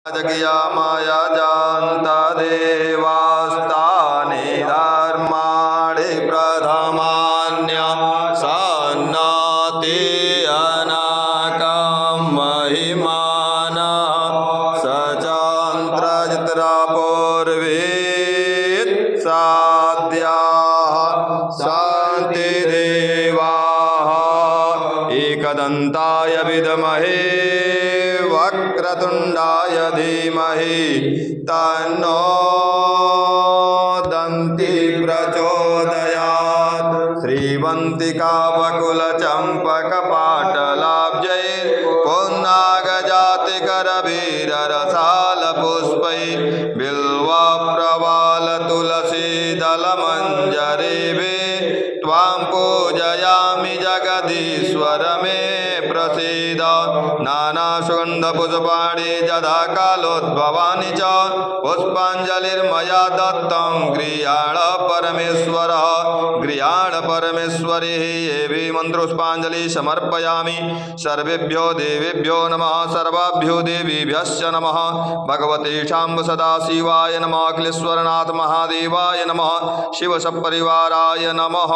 जगिया माया जानता देवास्तानि धर्माणि प्रथमान्य सन्नाति अनाकं महिमान सचन्द्रजित्रा पूर्वीत् साध्याः सन्ति देवाः एकदन्ताय विद्महे वक्रतुण्डाय धीमहि तन्नो दन्ति प्रचोदयात्। श्रीवन्तिका बकुलचम्पकपाटलाब्जै पुन्नागजातिकरवीररसालपुष्पै बिल्वप्रवालतुलसीदलमञ्जरीभिः त्वां पूजयामि जगदीश्वर मे प्रसीद। नानासुगन्धपुष्पाणि यदा कालोद्भवानि च पुष्पाञ्जलिर्मया दत्तं गृहाण परमेश्वरः गृहाण परमेश्वरी एवं मन्त्रोष्पाञ्जलि समर्पयामि। सर्वेभ्यो देवेभ्यो नमः सर्वाभ्यो देवीभ्यश्च नमः। भगवते शाम्ब सदाशिवाय नमः। अखिलेश्वरनाथ महादेवाय नमः। शिवसपरिवाराय नमः।